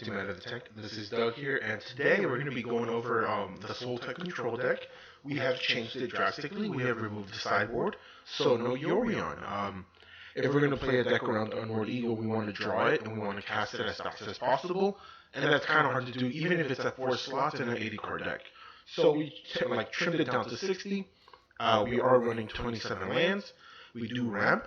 to Man of the Tank. This is Doug here, and today we're going to be going over the Sultai control deck. We have changed it drastically. We have removed the sideboard, so no Yorion. If we're going to play a deck around Unmoored Eagle, we want to draw it, and we want to cast it as fast as possible, and that's kind of hard to do, even if it's at 4 slots in an 80-card deck. So we trimmed it down to 60. We are running 27 lands. We do ramp.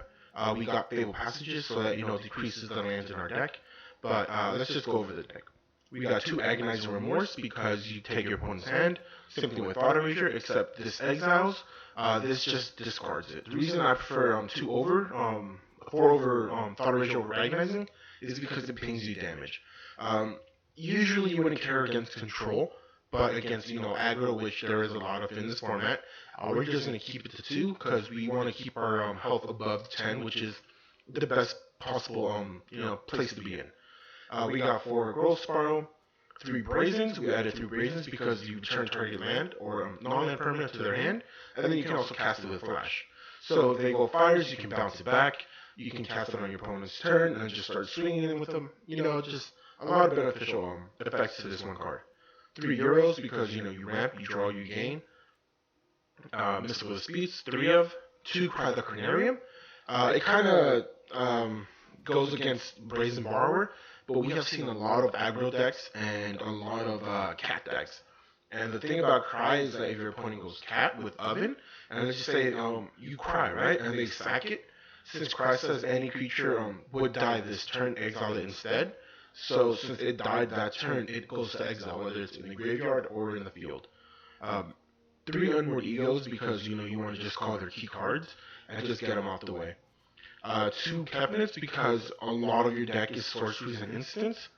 We got Fabled Passages, so that, decreases the lands in our deck. But let's just go over the deck. We got 2 Agonizing Remorse because you take your opponent's hand, simply with Thought Erasure, except this exiles. This just discards it. The reason I prefer 4 over Thought Erasure over Agonizing is because it pings you damage. Usually you wouldn't care against control, but against, aggro, which there is a lot of in this format, we're just going to keep it to 2 because we want to keep our health above 10, which is the best possible, place to be in. We got 4 Growth Spiral, 3 Brazens. We added 3 Brazens because you return target land or non-land permanent to their hand, and then you can also cast it with Flash. So if they go fires, you can bounce it back. You can cast it on your opponent's turn and just start swinging in with them. Just a lot of beneficial effects to this one card. 3 Euros because, you ramp, you draw, you gain. Mystical Speeds, 3 of. 2 Cry the Carnarium. It kind of goes against Brazen Borrower, but we have seen a lot of aggro decks and a lot of cat decks. And the thing about Cry is that if your opponent goes cat with Oven, and let's just say you Cry, right? And they sack it. Since Cry says any creature would die this turn, exile it instead. So since it died that turn, it goes to exile, whether it's in the graveyard or in the field. 3 Unmoored Egos because, you want to just call their key cards and just get them out the way. 2 Cabinets because a lot of your deck is sorceries and instants,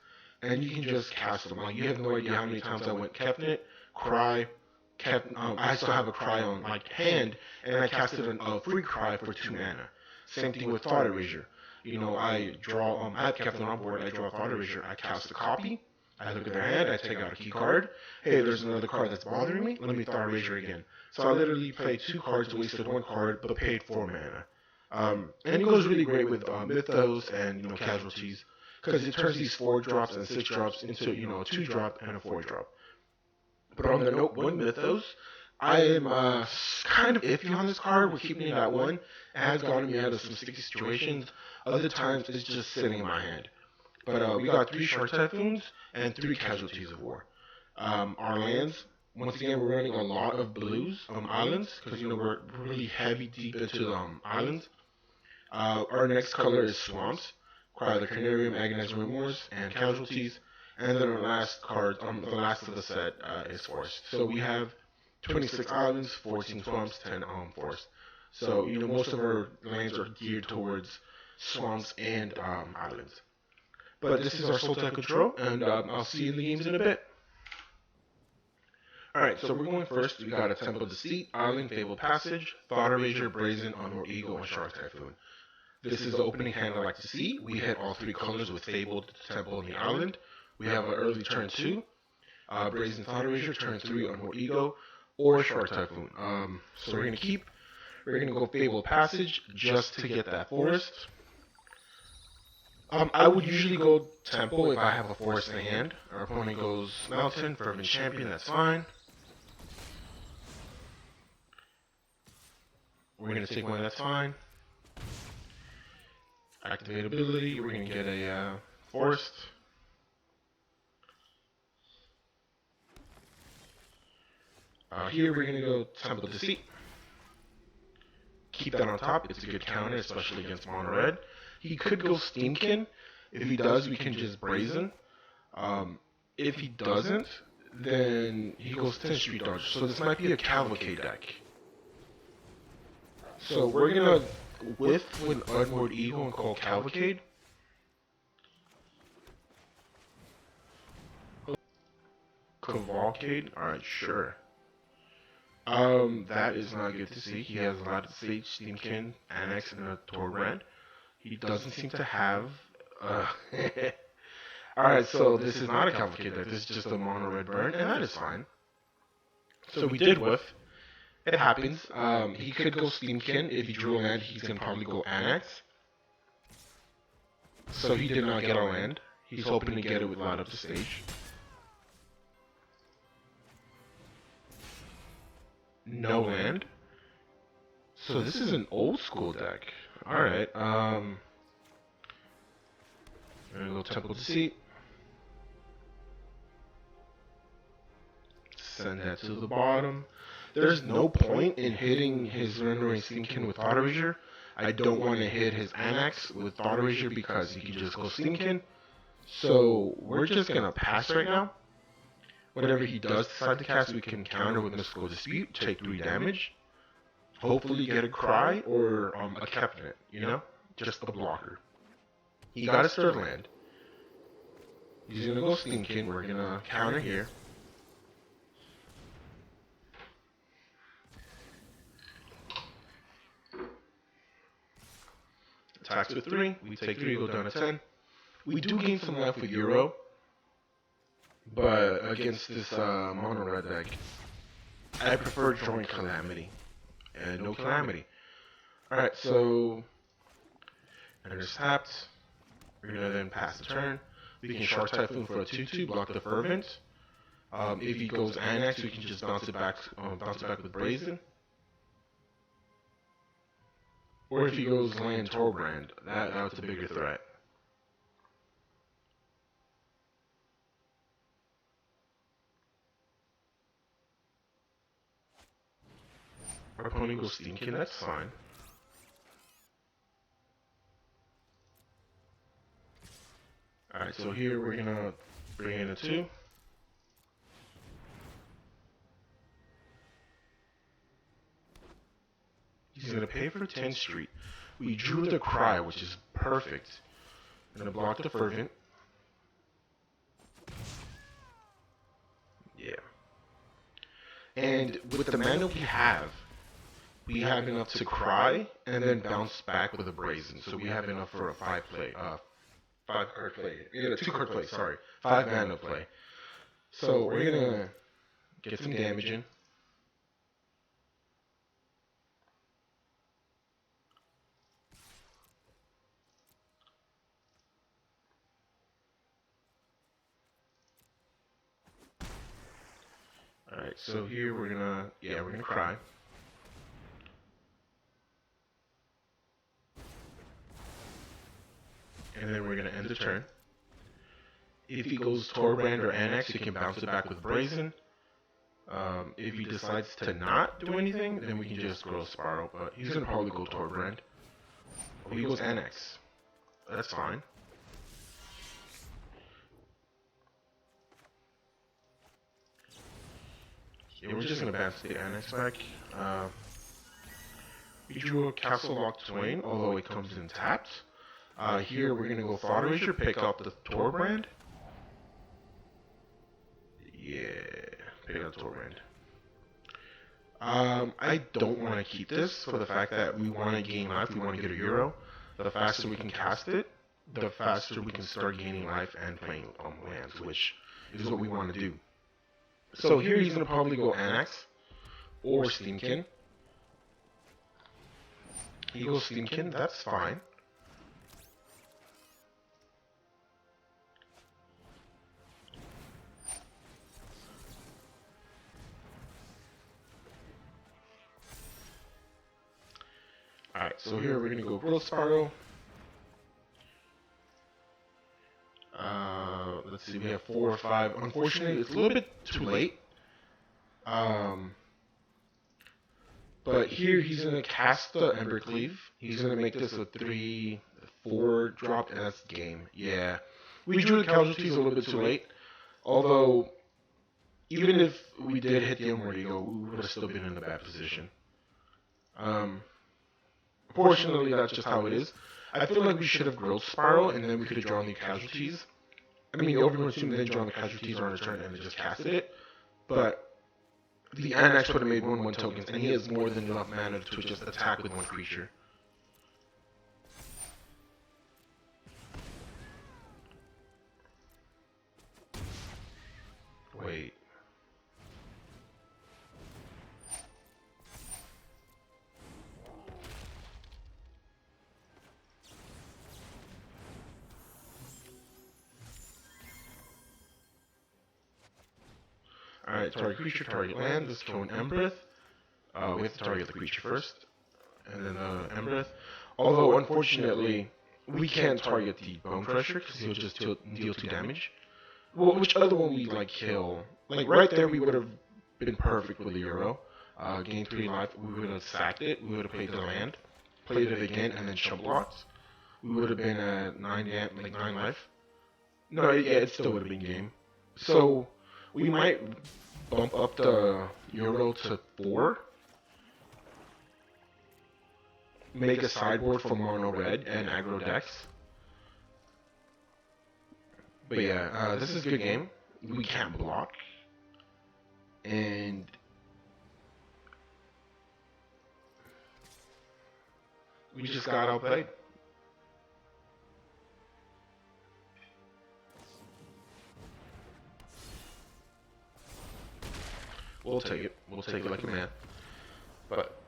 and you can just cast them. Like, you have no idea how many times I went Cabinet, Cry, I still have a Cry on my hand, and I casted a free Cry for 2 mana. Same thing with Thought Erasure. I draw, I have Captain on board, I draw Thought Erasure, I cast a copy, I look at their hand, I take out a key card. Hey, there's another card that's bothering me, let me Thought Erasure again. So I literally played 2 cards, wasted 1 card, but paid 4 mana. And it goes really great with Mythos and, Casualties, because it turns these 4-drops and 6-drops into, a 2-drop and a 4-drop. But on the note, 1 Mythos, I am kind of iffy on this card. We're keeping it at 1. It has gotten me out of some sticky situations. Other times, it's just sitting in my hand. But we got 3 Shark Typhoons and 3 Casualties of War. Our lands, once again, we're running a lot of blues islands because, we're really heavy deep into the islands. Our next color is Swamps, Cry the Carnarium, Agonizing Remorse, and Casualties. And then our last card, the last of the set, is Forest. So we have 26 islands, 14 swamps, 10 forests. So, most of our lands are geared towards swamps and islands. But this is our Sultai control, and I'll see you in the games in a bit. Alright, so we're going first. We got a Temple of Deceit, Island, Fabled Passage, Thought Erasure, Brazen, Unmoored Eagle, and Shark Typhoon. This is the opening hand I like to see. We hit all 3 colors with Fabled, Temple, and the Island. We have an early turn 2, Brazen, Thought Erasure, turn 3, Unmoored Eagle, or Shark Typhoon. So we're going to go Fabled Passage just to get that forest. I would usually go Temple if I have a forest in hand. Our opponent goes Mountain, Fervent Champion, that's fine. We're going to take one, that's fine. Activate ability, we're going to get a forest. Here we're going to go Temple of Deceit. Keep that on top. It's a good counter, especially against mono red. He could go Steamkin. If he does, we can just Brazen. If he doesn't, then he goes 10 Street Dodge. So this might be a Cavalcade deck. So we're going to whiff with Unmoored Eagle and call Cavalcade. Cavalcade? Alright, sure. That is not good to see. He has a lot of Sage, Steamkin, Annex, and a Torbrand. He doesn't seem to have, Alright, so this is not a Cavalcade deck. This is just a mono red burn, and that is fine. So we did whiff. It happens. He could go Steamkin. If he drew a land, he's going to probably go Annex. So he did not get a land. He's hoping to get it with light up the stage. No land. So this is an old school deck. Alright, we're gonna go Temple Deceit. Send that to the bottom. There's no point in hitting his rendering Steamkin with Auto Erasure. I don't want to hit his Annex with Auto Erasure because he can just go Steamkin. So we're just gonna pass right now. Whatever he does decide to cast, we can counter with Mystical Dispute, take 3 damage. Hopefully get a Cry or a Cabinet, you know? Just a blocker. He got his third land. He's gonna go Steamkin, we're gonna counter here. Attacks with 3, we take 3, go down to 10. We do gain some life with Euro, but against this mono red deck, I prefer drawing Calamity. And no Calamity. Alright, so Ender's tapped. We're gonna then pass the turn. We can Shark Typhoon for a 2/2, block the Fervent. If he goes Annex, we can just bounce it back with Brazen. Or if he goes land Torbrand, that's a bigger threat. Our opponent goes Steamkin, that's fine. Alright, so here we're gonna bring in a 2. He's gonna pay for 10th Street. We drew the Cry, which is perfect. I'm gonna block the Fervent. Yeah. And with the mana we have enough to Cry and then bounce back with a Brazen. So we have enough for a 5 card play. Yeah, 2 card play, sorry. 5 mana play. So we're gonna get some damage in. Alright, so here we're gonna Cry. And then we're gonna end the turn. If he goes Torbrand or Annex, he can bounce it back with Brazen. If he decides to not do anything, then we can just Growth Spiral, but he's gonna probably go Torbrand. Or he goes Annex. That's fine. Yeah, we're just gonna bounce the Annex back. We drew a Castle Lock Twain, although it comes in tapped. Here we're gonna go Thought Erasure, pick up the Torbrand. Yeah, pick up Torbrand. I don't want to keep this for the fact that we want to gain life, we want to get a Euro. The faster we can cast it, the faster we can start gaining life and playing lands, which is what we want to do. So here he's going to probably go Annex or Steamkin. He goes Steamkin, that's fine. Alright, so here we're going to go Growth Spiral. Let's see, we have 4 or 5. Unfortunately, it's a little bit too late. But here he's going to cast the Embercleave. He's going to make this a 3/4 drop, and that's game. Yeah. We drew the casualties a little bit too late. Although, even if we did hit the Emerald Eagle, we would have still been in a bad position. Fortunately, that's just how it is. I feel like we should have Growth Spiral, and then we could have drawn the casualties. I mean, everyone assumed then drawn the casualties on his turn and just casted it. But the Annex would have made 1/1 tokens, and he has more than enough mana to just attack with 1 creature. Wait. Alright, target creature, target land. Let's throw an Embereth. We have to target the creature first, and then Embereth. Although, unfortunately, we can't target the Bone Crusher because he'll just deal 2 damage. Well, which other one we like kill? Like right there, we would have been perfect with the Euro. Gained 3 life. We would have sacked it. We would have played the land, played it again, and then chump blocked. We would have been at 9 life. No, yeah, it still would have been game. So we might bump up the Euro to 4. Make a sideboard for mono red and aggro decks. But yeah, this is a good game. We can't block. And we just got outplayed. We'll take it. We'll take it like a man. But,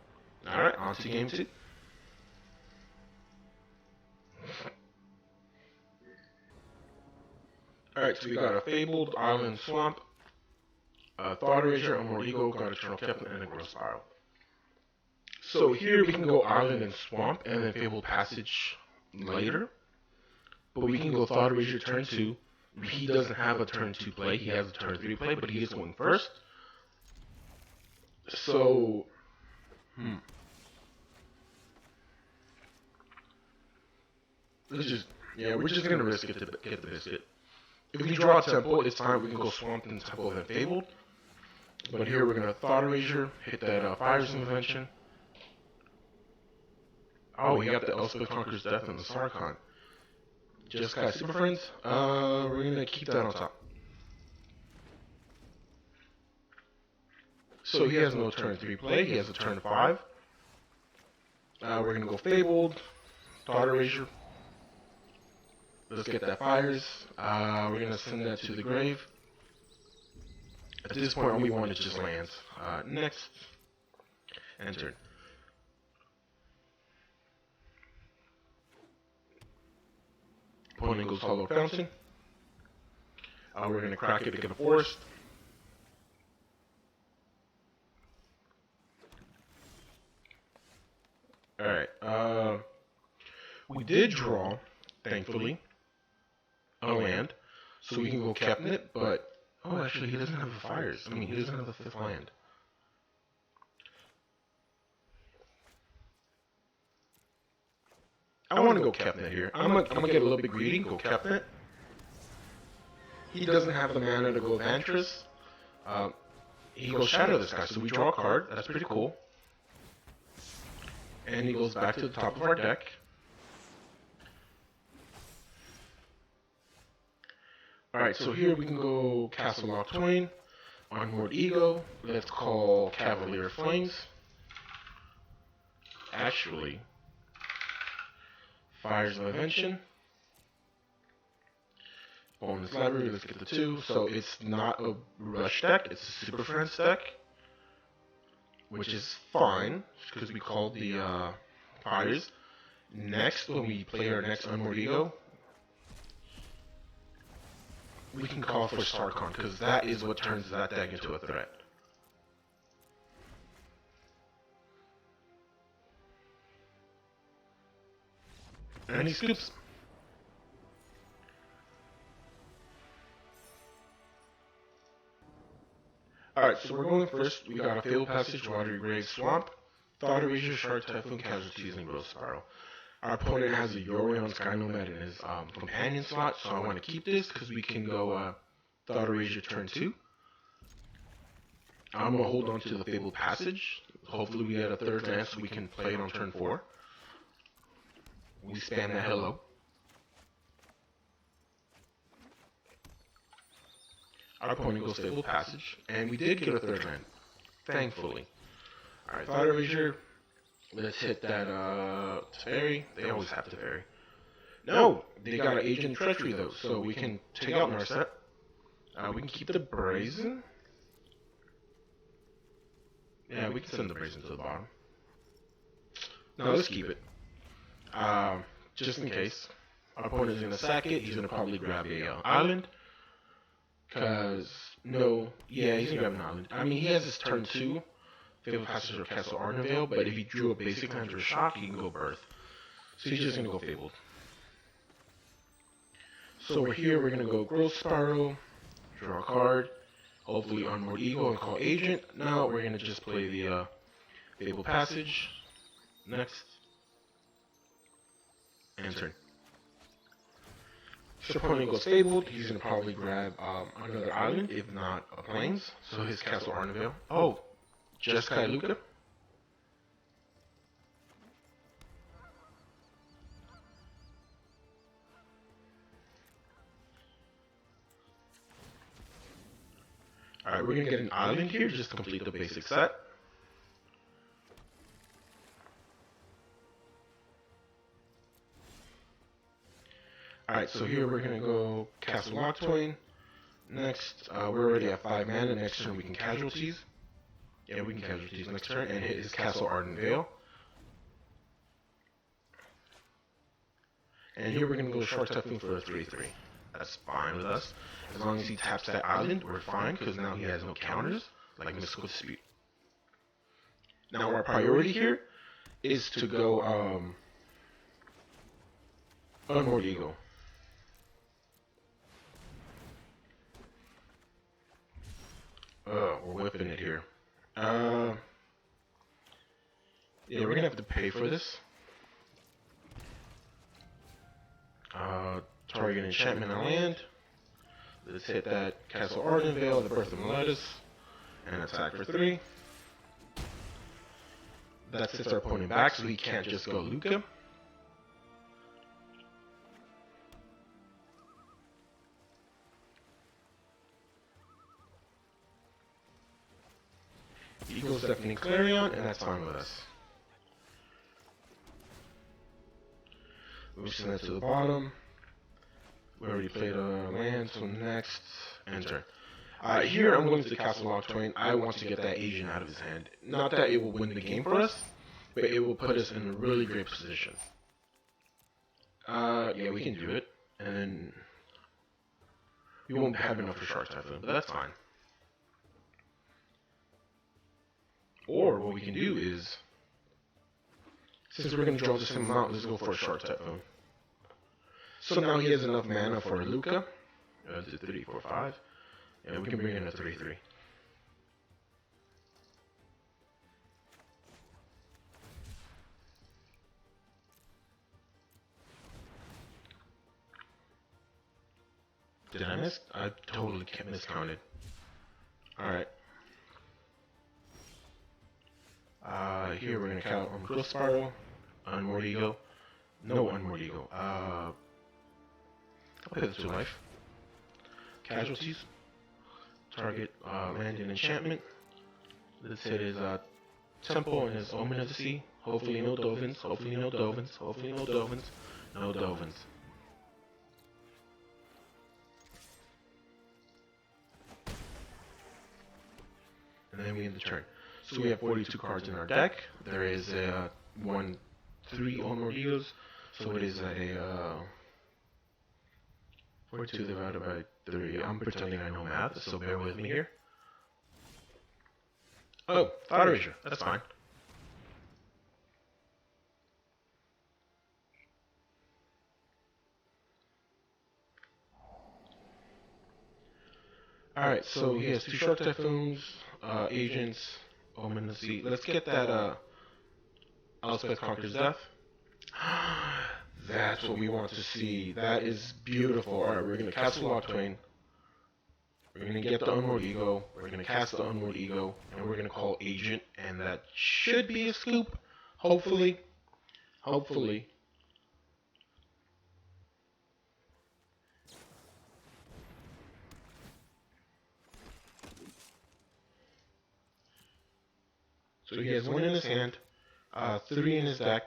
alright, on to game 2. Alright, so we got a Fabled, Island, Swamp, Thought Erasure, Umber Eagle, got Eternal Captain, and a Growth Spiral. So here we can go Island and Swamp, and then Fabled Passage later. But we can go Thought Erasure turn 2. He doesn't have a turn 2 play, he has a turn 3 play, but he is going first. So, we're just gonna risk it to get the biscuit. If we draw a temple, it's fine. We can go Swamp and Temple and Fabled. But here we're gonna Thought Erasure, hit that Fire's Invention. Oh, we got the Elspeth Conquers Death and the Sarkhan. Just got Super Friends. We're gonna keep that on top. So he has no turn 3 play. He has a turn 5. We're gonna go Fabled, Thought Erasure. Let's get that Fires. We're gonna send that to the grave. At this point, all we want is just lands. Next. Enter. Opponent goes Hollow Fountain. We're gonna crack it to get a Forest. Alright. We did draw, thankfully, a land, so we can go Cabinet, but oh, actually, he doesn't have the Fires. I mean, he doesn't have the 5th land. I want to go Cabinet here. I'm gonna get a little bit greedy, go Cabinet. He doesn't have the mana to go Vantress. He goes Shadow this guy, so we draw a card. That's pretty cool. And he goes back to the top of our deck. Alright, so here we can go Castle Lock Twain, Onward Ego, let's call Cavalier of Flames. Actually, Fire's Invention. Bonus Library, let's get the 2. So it's not a Rush deck, it's a Super Friends deck. Which is fine, because we called the Fires. Next, when we play our next Onward Ego, we can call for Sarkhan, because that is what turns that deck into a threat. And he scoops. Alright, so we're going first. We got a Fabled Passage, Watery Grave, Swamp, Thought Erasure, Shark Typhoon, Casualties, and Growth Spiral. Our opponent has a Yorion Sky Nomad in his companion slot, so I want to keep this because we can go Thought Erasure turn 2. I'm going to hold on to the Fabled Passage. Hopefully we get a 3rd land so we can play it on turn 4. We spam that hello. Our opponent goes Fabled Passage, and we did get a 3rd land, thankfully. Alright, Thought Erasure. Let's hit that Teferi. They always have Teferi. No! They got an Agent Treachery though, so we can take out Narset. We can keep the Brazen. Yeah, we can send the Brazen to the bottom. No, let's keep it. Just in case. Our opponent is going to sack it. He's going to probably grab a Island. Because No, yeah, he's gonna grab an island. I mean, he has his turn 2, Fabled Passage or Castle Ardenvale, but if he drew a basic land or a shock, he can go Birth. So he's just gonna go Fabled. So we're here, we're gonna go Growth Spiral, draw a card, hopefully Unmoored Eagle and call Agent. Now we're gonna just play the Fabled Passage. Next. And turn. So opponent goes Fabled, he's gonna probably grab another island, if not a Plains. So his Castle Ardenvale. Oh, just Luca. Alright, we're gonna get an island here just to complete the basic set. Alright, so here we're gonna go Castle Locktoin. Next, we're already at 5 mana. Next turn we can Casualties. Yeah, we can Casualties next turn and hit his Castle Ardenvale. And here we're gonna go Shark Typhoon for a 3/3. That's fine with us. As long as he taps that island, we're fine, because now he has no counters, like Mystical Dispute. Now our priority here is to go Unmoored Eagle. We're whipping it here. Yeah, we're gonna have to pay for this. Target enchantment on land. Let's hit that Castle Ardenvale, the Birth of Meletus, and attack for 3. That sits our opponent back, so he can't just go Luca. He goes Deafening Clarion, and that's fine with us. We send that to the bottom. We already played a land, so next, enter. Here I'm going to the Castle Locktoin. I want to get that Asian out of his hand. Not that it will win the game for us, but it will put us in a really great position. Yeah, we can do it. And then we won't have enough for Shark Typhoon, but that's fine. Or what we can do is, since we're going to draw the same amount, let's go for a Shark Typhoon. So now he has enough mana for a Luca. 3, 4, 5. Yeah, we can bring in a 3/3. Did I miss? I totally miscounted. Alright. Here we're gonna count on Growth Spiral, Unmoored Eagle. No Unmoored Eagle. I'll play the 2 life. Casualties. Target land and enchantment. Let's hit his Temple and his Omen of the Sea. Hopefully no Dovins. Hopefully no Dovins. Hopefully no Dovins. No Dovins. And then we end the turn. So we have 42 cards in our deck. There is 3 Unmoored Eagles. So it is a 42 divided by 3. I'm pretending I know math, so bear with me here. Oh, Thought Erasure. That's fine. Alright, so he has 2 Shark Typhoons, Agents, Omen of the Sea. Let's get that Elspeth Conquers Death. That's what we want to see. That is beautiful. Alright, we're going to Castle Locktoin. We're going to get the Unmoored Eagle. We're going to cast the Unmoored Eagle. And we're going to call Agent. And that should be a scoop. Hopefully. Hopefully. So he has 1 in his hand, 3 in his deck.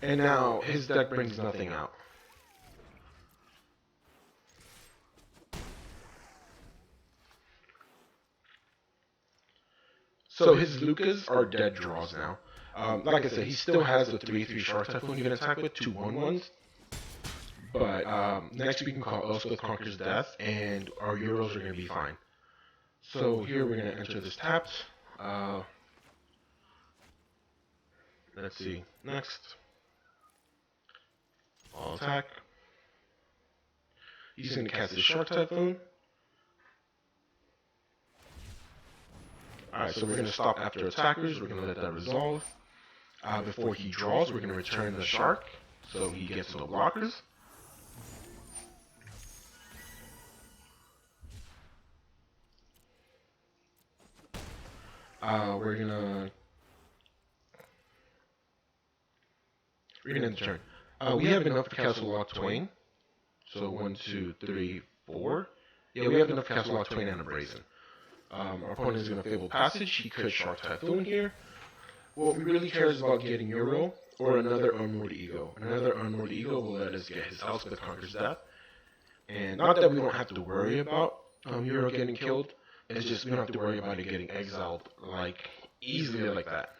And now his deck brings nothing out. So his Lucas are dead draws now. Like I said, he still has the 3/3 Shark Typhoon he can attack with, 2 1/1s. But next we can call Elspeth Conquers Death, and our Euros are going to be fine. So here we're going to enter this tapped. Let's see. Next. All attack. He's going to cast his Shark Typhoon. Alright, so we're going to stop after attackers. We're going to let that resolve. Before he draws, we're going to return the Shark, so he gets no blockers. We're gonna end the turn. We have enough to Castle Lock Twain. So 1, 2, 3, 4. Yeah, we have enough to Castle Lock Twain and a Brazen. Our opponent is gonna Fable Passage. He could Shark Typhoon here. What we really care is about getting Euro or another Unmoored Ego. Another Unmoored Ego will let us get his Elspeth Conquers Death. And not that we don't have to worry about Euro getting killed. It's just we don't have to worry about it getting exiled like easily like that.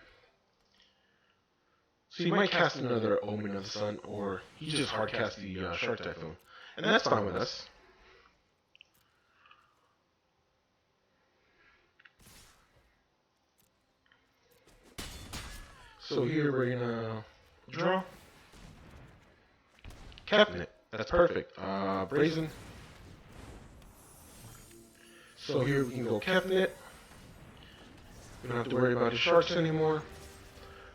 So you might cast another Omen of the Sun, or he just hard cast the Shark Typhoon, and that's fine with us. So here we're gonna draw, Cabinet. That's perfect. Brazen. So here we can go Cabinet. We don't have to worry about his sharks anymore.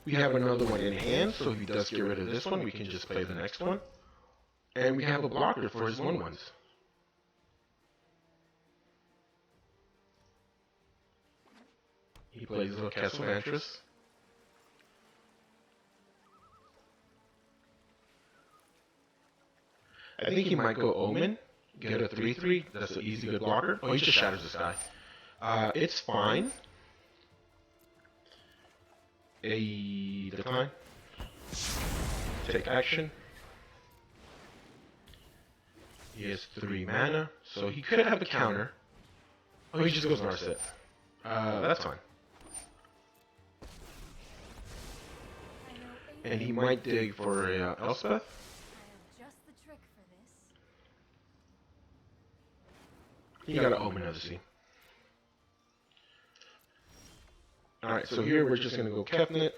We have another one in hand, so if he does get rid of this one, we can just play the next one. And we have a blocker for his 1/1s. He plays a Castle Mantras. I think he might go Omen, get a 3/3. That's an easy good blocker. Oh, he just shatters this guy. It's fine. A decline. Take action. He has 3 mana, so he could have a counter. Oh, he just goes Narset. That's fine. And he might dig for Elspeth. He got an Omen of the Sea. Alright, so here we're just going to go Cabinet.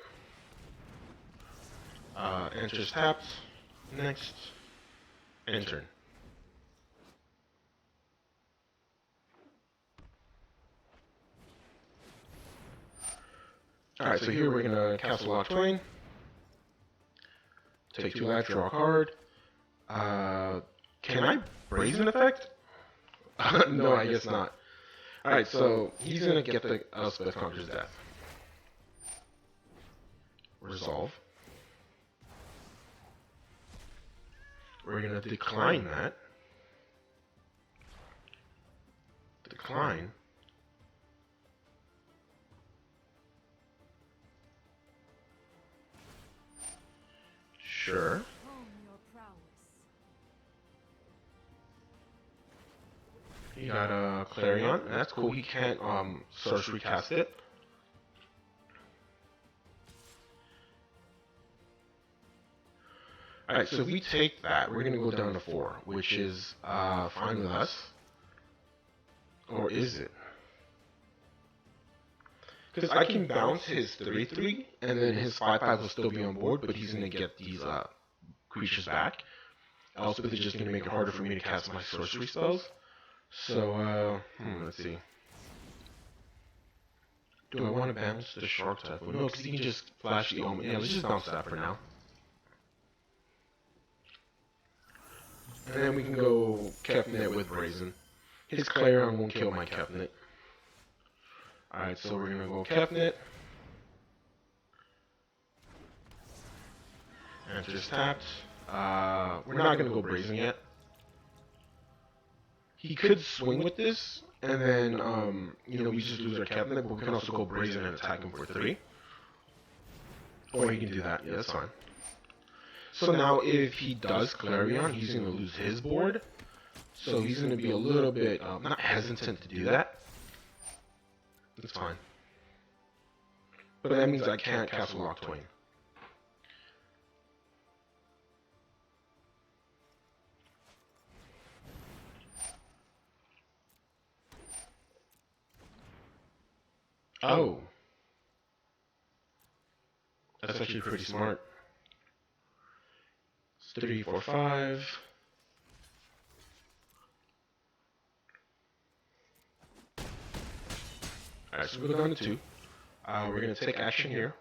Enters tapped. Next. Enter. Alright, so here we're going to Castle Lock Twain. Take 2 life, draw a card. Can I Brazen effect? No, I guess not. Alright, so he's going to get the Elspeth Conquers Death. Resolve. We're going to decline that. Decline. Sure. He got a Clarion. That's cool. He can't sorcery cast it. Alright, so if we take that, we're going to go down to 4, which is fine with us. Or is it? Because I can bounce his 3/3, and then his 5/5 will still be on board, but he's going to get these creatures back. Elspeth is just going to make it harder for me to cast my sorcery spells. So, let's see. Do I want to bounce the Shark Typhoon? No, because he can just flash the Omen. Yeah, let's just bounce that for now. And then we can go Cabinet with Brazen. His Clarion won't kill my Cabinet. Alright, so we're going to go Cabinet. Enters tapped. We're not going to go Brazen yet. He could swing with this, and then, we just lose our Cabinet, but we can also go Brazen and attack him for 3. Or he can do that. Yeah, that's fine. So now if he does Clarion, he's going to lose his board. So he's going to be a little bit, not hesitant to do that. That's fine. But that means I can't Castle Lock Twain. Oh, that's actually pretty smart. 3, 4, 5. Alright, so we go down to 2. We're going to take action here.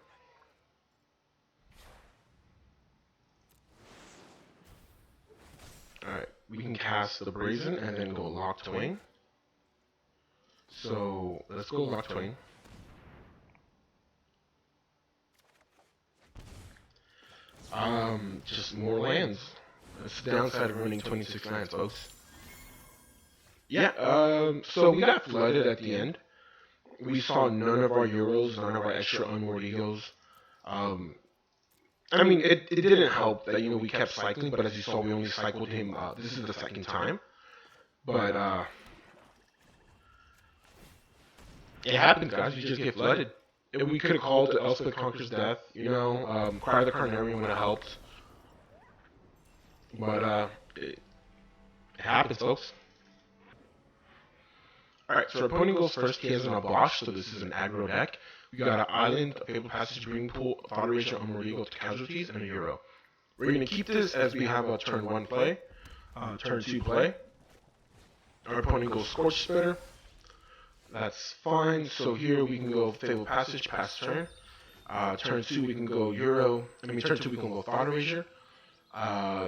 Alright, we can cast the Brazen and then go Lock Twain. So, let's go Lock Twain. Just more lands. That's the downside of running 26 lands, folks. Yeah, so we got flooded at the end. We saw none of our Euros, none of our extra Unward Eagles. I mean, it didn't help that, we kept cycling, but as you saw, we only cycled him, this is the second time. But, it happens, guys, you just get flooded. If we could have called Elspeth Conquers Death, Cry the Carnarium would have helped. But, it happens, folks. Alright, so our opponent goes first. He has an Abosh, so this is an aggro deck. We got an Island, a Fabled Passage, Breeding Pool, Thought Erasure, Unward Eagle to Casualties, and a Euro. We're going to keep this as we have a turn 1 play, turn 2 play. Our opponent goes Scorch Spitter. That's fine. So here we can go Fabled Passage, pass turn. Turn 2 we can go Euro. Turn 2 we can go Thought Erasure.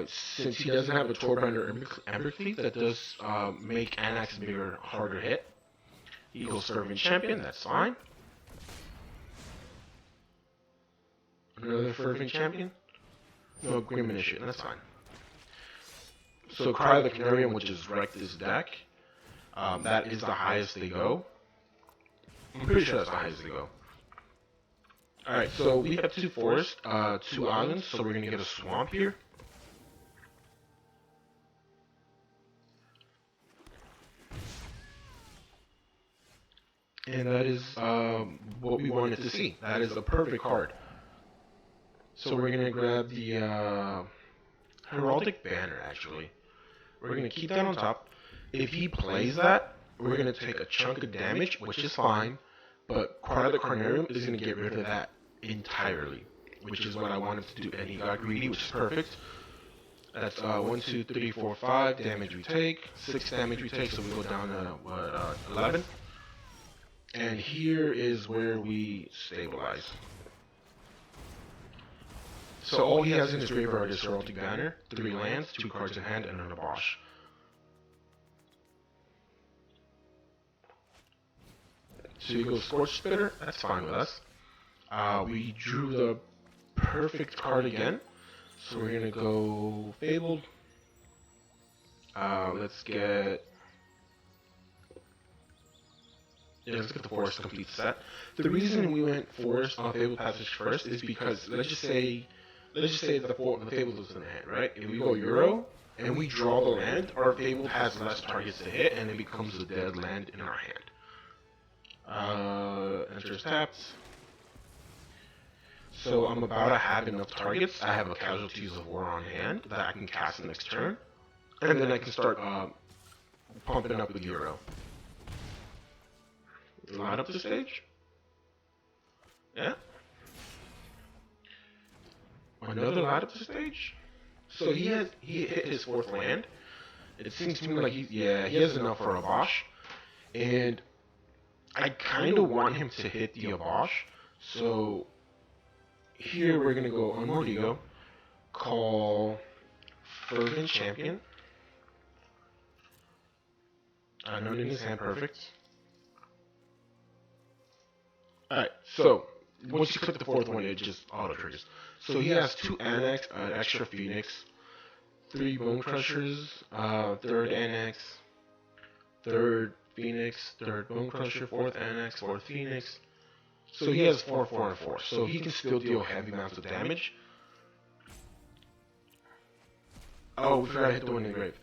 Since he doesn't have a Torbinder Embercleave, that does make Anax bigger, harder hit. He goes Fervent Champion, that's fine. Another Fervent Champion? No, Grim Initiate, that's fine. So Cry the Canarium, which is wrecked this deck. That is the highest they go. I'm pretty sure that's the highest they go. Alright, so we have 2 forests, 2 islands, so we're going to get a swamp here. And that is what we wanted to see. That is a perfect card. So we're going to grab the Heraldic Banner, actually. We're going to keep that on top. If he plays that, we're going to take a chunk of damage, which is fine. But Cry the Carnarium is going to get rid of that entirely, which is what I wanted to do. And he got greedy, which is perfect. That's 1, 2, 3, 4, 5 damage we take. 6 damage we take, so we go down to 11. And here is where we stabilize. So all he has in his graveyard is Heraldic Banner, 3 lands, 2 cards in hand, and an Abosh. So you go Scorch Spitter, that's fine with us. We drew the perfect card again. So we're going to go Fabled. Let's get the Forest complete set. The reason we went Forest on Fabled Passage first is because let's just say the Fabled was in the hand, right? If we go Euro and we draw the land, our Fabled has less targets to hit, and it becomes a dead land in our hand. Enters tapped. So I'm about to have enough targets. I have a Casualties of War on hand that I can cast next turn, and then I can start pumping up with Euro. Light up the stage. Yeah. Another light up the stage. So he hit his 4th land. It seems to me like he has enough for a Abosh, and I kind of want him to hit the Abosh. So here we're gonna go Unward Eagle, call Fervent Champion. None in his hand, perfect. Alright, so once you click the 4th one, it just auto triggers. So he has 2 Annex, an extra Phoenix, 3 Bone Crushers, 3rd Annex, 3rd Phoenix, 3rd Bone Crusher, 4th Annex, 4th Phoenix. So he has 4, 4, and 4. So he can still deal heavy amounts of damage. Oh, we forgot to hit the one in the grave.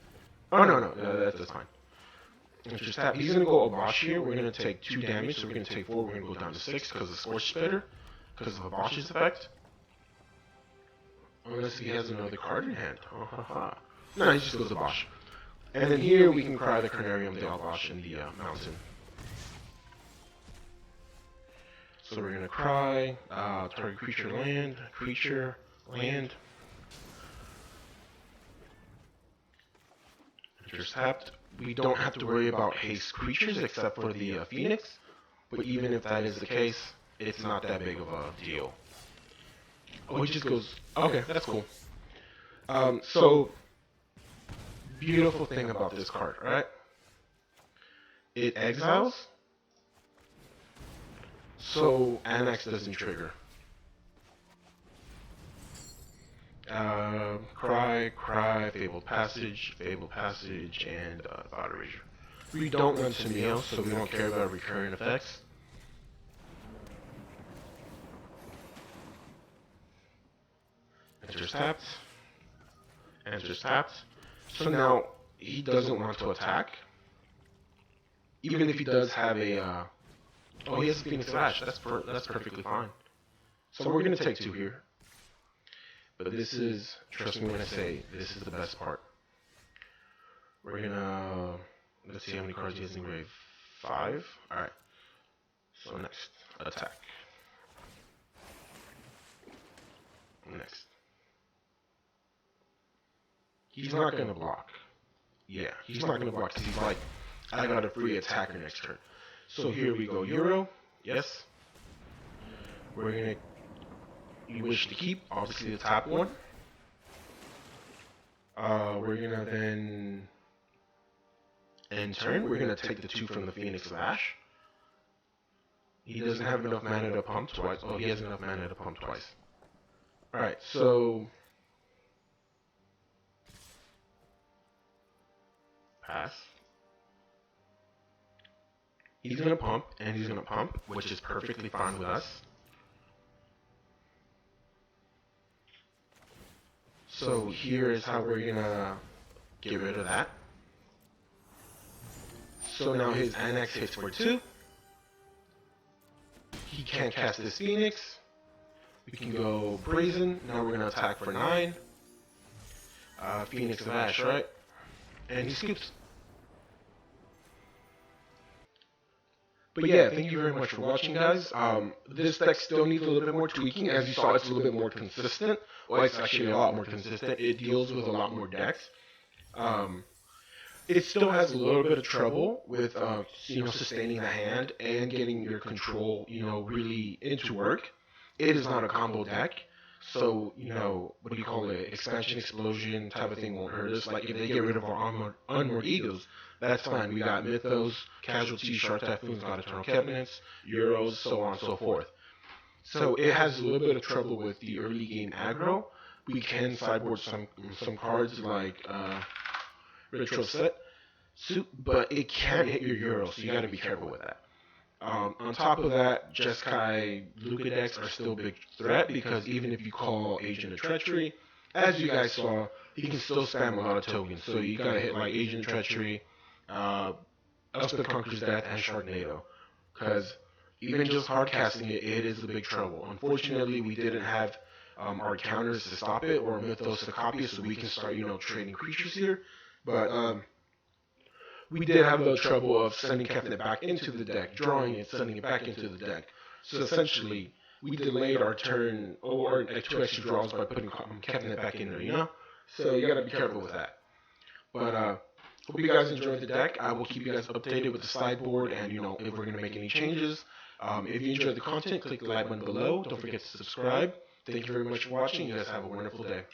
Oh, no, that's fine. Just tap. He's going to go Abosh here. We're going to take 2 damage, so we're going to take 4. We're going to go down to 6 because of Scorch Spitter, because of Abosh's effect. Unless he has another card in hand. No, he just goes Abosh. And then here we can Cry the Carnarium, the Abosh, and the Mountain. So we're gonna cry, target creature, land. Just tapped. We don't have to worry about haste creatures except for the Phoenix, but even if that is the case, it's not that big of a deal. Oh, it just goes, okay, that's cool. So, beautiful thing about this card, right? It exiles, so Annex doesn't trigger. Cry, Fabled Passage, and Thought Erasure. We don't run Symbiote, so we don't care about recurring effects. Enters tapped. Enters tapped. So now he doesn't want to attack. Even if he does have a, oh, he has a Phoenix Lash. That's perfectly fine. So we're gonna take 2 here. But this is, trust me when I say, this is the best part. We're gonna, let's see how many cards he has in grave. 5. All right. So next, attack. Next. He's not gonna block. Yeah, he's not gonna block because he's like, I got a free attacker next turn. So here we go, Euro. Yes. We're gonna, you wish to keep, obviously the top one. We're gonna then end turn. We're gonna take the 2 from the Phoenix Lash. He doesn't have enough mana to pump twice. Oh, he has enough mana to pump twice. Alright, so pass. He's gonna pump, and he's gonna pump, which is perfectly fine with us. So here is how we're gonna get rid of that. So now his Annex hits for 2. He can't cast his Phoenix. We can go Brazen. Now we're gonna attack for 9. Phoenix Lash, right? And he scoops. But yeah, thank you very much for watching, guys. This deck still needs a little bit more tweaking. As you saw, it's a little bit more consistent. Well, it's actually a lot more consistent. It deals with a lot more decks. It still has a little bit of trouble with, sustaining the hand and getting your control, really into work. It is not a combo deck. So, what do you call it? Expansion Explosion type of thing won't hurt us. Like, if they get rid of our Unmoored Egos, that's fine. We got Mythos, Casualties, Shark Typhoons, got Eternal Covenants, Euros, so on and so forth. So it has a little bit of trouble with the early game aggro. We can sideboard some cards like Retro Set, but it can't hit your Euros, so you got to be careful with that. On top of that, Jeskai Luka decks are still a big threat because even if you call Agent of Treachery, as you guys saw, he can still spam a lot of tokens. So you gotta hit like Agent of Treachery, Elspeth Conquers Death, and Sharknado. Because even just hard casting it, it is a big trouble. Unfortunately, we didn't have our counters to stop it or Mythos to copy it, so we can start, trading creatures here. But we did have the trouble of sending Kefnet back into the deck, drawing it, sending it back into the deck. So essentially, we delayed our turn or 2 extra draws by putting Kefnet back in there, So you gotta be careful with that. But hope you guys enjoyed the deck. I will keep you guys updated with the sideboard and, if we're gonna make any changes. If you enjoyed the content, click the like button below. Don't forget to subscribe. Thank you very much for watching. You guys have a wonderful day.